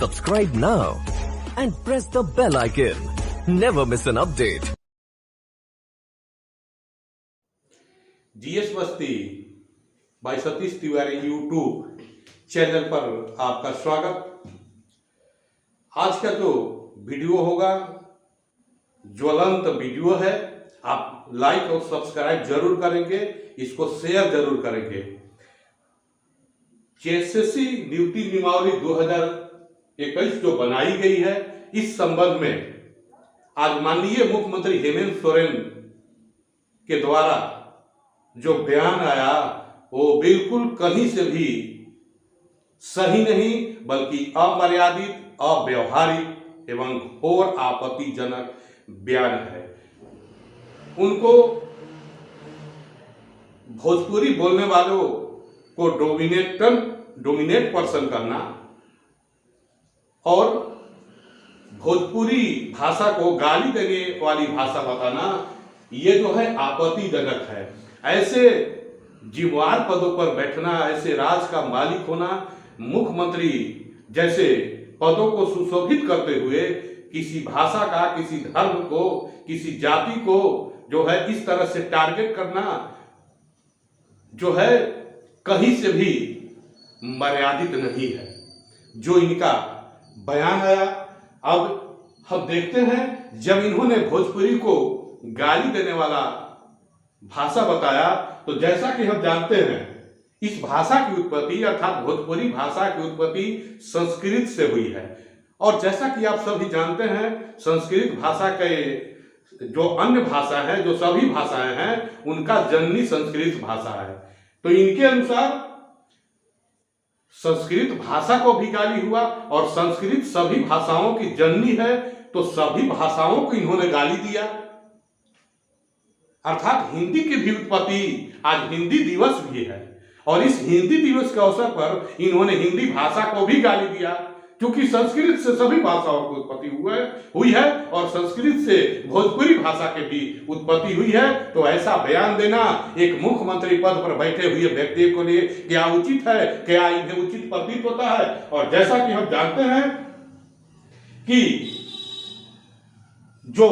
Subscribe now and press the bell icon. Never miss an update. GS Masti by Satish Tiwari YouTube channel पर आपका स्वागत। आज का जो वीडियो होगा ज्वलंत वीडियो है। आप लाइक और सब्सक्राइब जरूर करेंगे, इसको शेयर जरूर करेंगे। एसएससी नियुक्ति नियमावली 2021 जो बनाई गई है, इस संबंध में आज माननीय मुख्यमंत्री हेमंत सोरेन के द्वारा जो बयान आया वो बिल्कुल कहीं से भी सही नहीं, बल्कि अमर्यादित, अव्यवहारिक एवं घोर आपत्तिजनक बयान है। उनको भोजपुरी बोलने वालों को डोमिनेट पर्सन करना और भोजपुरी भाषा को गाली देने वाली भाषा बताना, ये जो है आपत्तिजनक है। ऐसे जिम्मेदार पदों पर बैठना, ऐसे राज का मालिक होना, मुख्यमंत्री जैसे पदों को सुशोभित करते हुए किसी भाषा का, किसी धर्म को, किसी जाति को जो है इस तरह से टारगेट करना जो है कहीं से भी मर्यादित नहीं है। जो इनका बयान आया, अब हम देखते हैं जब इन्होंने भोजपुरी को गाली देने वाला भाषा बताया, तो जैसा कि हम जानते हैं इस भाषा की उत्पत्ति अर्थात भोजपुरी भाषा की उत्पत्ति संस्कृत से हुई है। और जैसा कि आप सभी जानते हैं संस्कृत भाषा के जो अन्य भाषा है, जो सभी भाषाएं हैं, उनका जननी संस्कृत भाषा है। तो इनके अनुसार संस्कृत भाषा को भी गाली हुआ और संस्कृत सभी भाषाओं की जननी है, तो सभी भाषाओं को इन्होंने गाली दिया। अर्थात हिंदी की भी उत्पत्ति, आज हिंदी दिवस भी है और इस हिंदी दिवस के अवसर पर इन्होंने हिंदी भाषा को भी गाली दिया, क्योंकि संस्कृत से सभी भाषाओं की उत्पत्ति हुई है और संस्कृत से भोजपुरी भाषा की भी उत्पत्ति हुई है। तो ऐसा बयान देना एक मुख्यमंत्री पद पर बैठे हुए व्यक्ति को लिए क्या उचित है, क्या इन्हें उचित प्रतीत होता है? और जैसा कि हम जानते हैं कि जो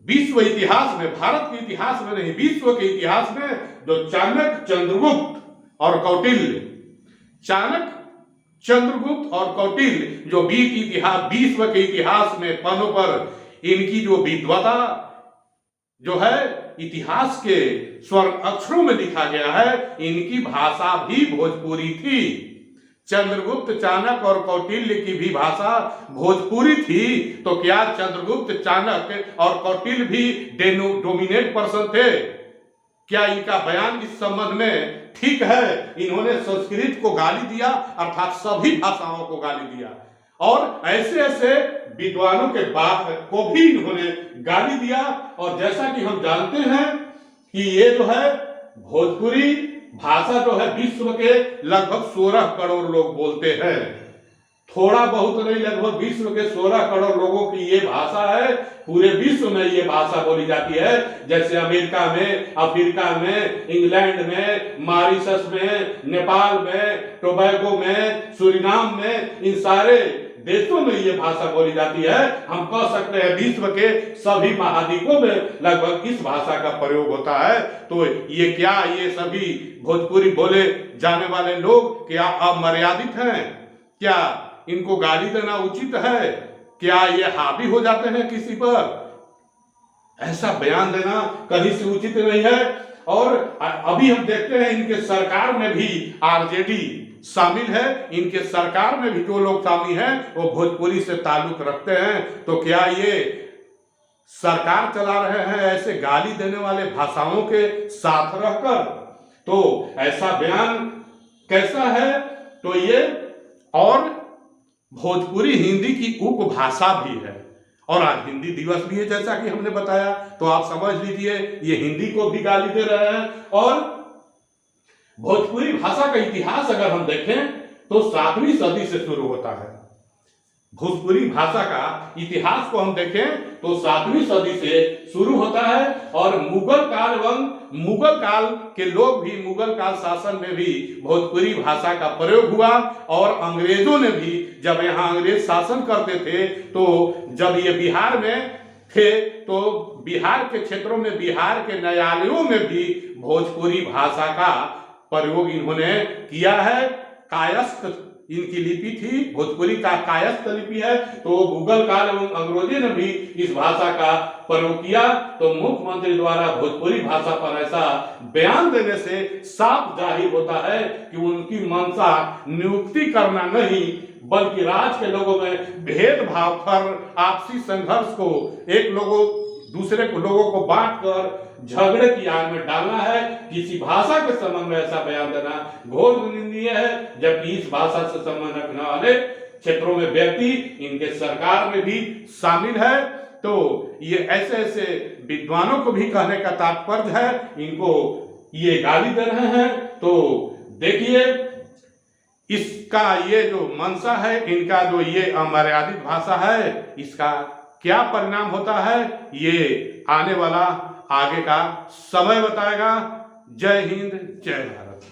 विश्व इतिहास में, भारत के इतिहास में नहीं, विश्व के इतिहास में जो चाणक्य, चंद्रगुप्त और कौटिल्य, चाणक्य, चंद्रगुप्त और कौटिल्य जो विश्व के इतिहास में पन्नों पर इनकी जो विद्वता जो है इतिहास के स्वर्ण अक्षरों में लिखा गया है, इनकी भाषा भी भोजपुरी थी। चंद्रगुप्त, चाणक्य और कौटिल्य की भी भाषा भोजपुरी थी। तो क्या चंद्रगुप्त, चाणक्य और कौटिल्य भी डोमिनेट पर्सन थे? क्या इनका बयान इस संबंध में ठीक है? इन्होंने संस्कृत को गाली दिया, अर्थात सभी भाषाओं को गाली दिया और ऐसे ऐसे विद्वानों के बाप को भी इन्होंने गाली दिया। और जैसा कि हम जानते हैं कि ये जो है भोजपुरी भाषा जो है विश्व के लगभग 16 करोड़ लोग बोलते हैं। थोड़ा बहुत नहीं, लगभग विश्व के 16 करोड़ लोगों की ये भाषा है। पूरे विश्व में ये भाषा बोली जाती है। जैसे अमेरिका में, अफ्रीका में, इंग्लैंड में, मॉरिशस में, नेपाल में, टोबैगो में, सूरीनाम में, इन सारे देशों में ये भाषा बोली जाती है। हम कह सकते हैं विश्व के सभी महाद्वीपों में लगभग इस भाषा का प्रयोग होता है। तो ये क्या, ये सभी भोजपुरी बोले जाने वाले लोग क्या अमर्यादित हैं? क्या इनको गाली देना उचित है? क्या ये हावी हो जाते हैं किसी पर? ऐसा बयान देना कहीं से उचित नहीं है। और अभी हम देखते हैं इनके सरकार में भी आरजेडी शामिल है। इनके सरकार में भी जो लोग शामिल हैं वो भोजपुरी से ताल्लुक रखते हैं। तो क्या ये सरकार चला रहे हैं ऐसे गाली देने वाले भाषाओं के साथ रहकर? तो ऐसा बयान कैसा है? तो ये और भोजपुरी हिंदी की उपभाषा भी है और आज हिंदी दिवस भी है जैसा कि हमने बताया। तो आप समझ लीजिए ये हिंदी को भी गाली दे रहे हैं। और भोजपुरी भाषा का इतिहास अगर हम देखें तो 7वीं सदी से शुरू होता है। भोजपुरी भाषा का इतिहास को हम देखें तो 7वीं सदी से शुरू होता है और मुगल काल एवं मुगल काल के लोग भी मुगल काल शासन में भी भोजपुरी भाषा का प्रयोग हुआ और अंग्रेजों ने भी जब यहाँ अंग्रेज शासन करते थे तो जब ये बिहार में थे तो बिहार के क्षेत्रों में बिहार के न्यायालयों में भी भोजपुरी भाषा का प्रयोग इन्होंने किया है। कायस्थ इनकी लिपि थी, भोजपुरी का कायस्थ लिपि है। तो मुगल काल एवं अंग्रेजों ने भी इस भाषा का प्रयोग किया। तो मुख्यमंत्री द्वारा भोजपुरी भाषा पर ऐसा बयान देने से साफ जाहिर होता है कि उनकी मंशा नियुक्ति करना नहीं बल्कि राज्य के लोगों में भेदभाव कर आपसी संघर्ष को एक लोगों दूसरे को लोगों को बांटकर झगड़े की आग में डालना है। किसी भाषा के संबंध में ऐसा बयान देना घोर निंदनीय है, जबकि इस भाषा से संबंध रखने वाले क्षेत्रों में व्यक्ति इनके सरकार में भी शामिल है। तो ये ऐसे ऐसे विद्वानों को भी कहने का तात्पर्य है, इनको ये गाली दे रहे हैं। तो देखिए इसका ये जो मंशा है, इनका जो ये अमर्यादित भाषा है, इसका क्या परिणाम होता है ये आने वाला आगे का समय बताएगा। जय हिंद, जय भारत।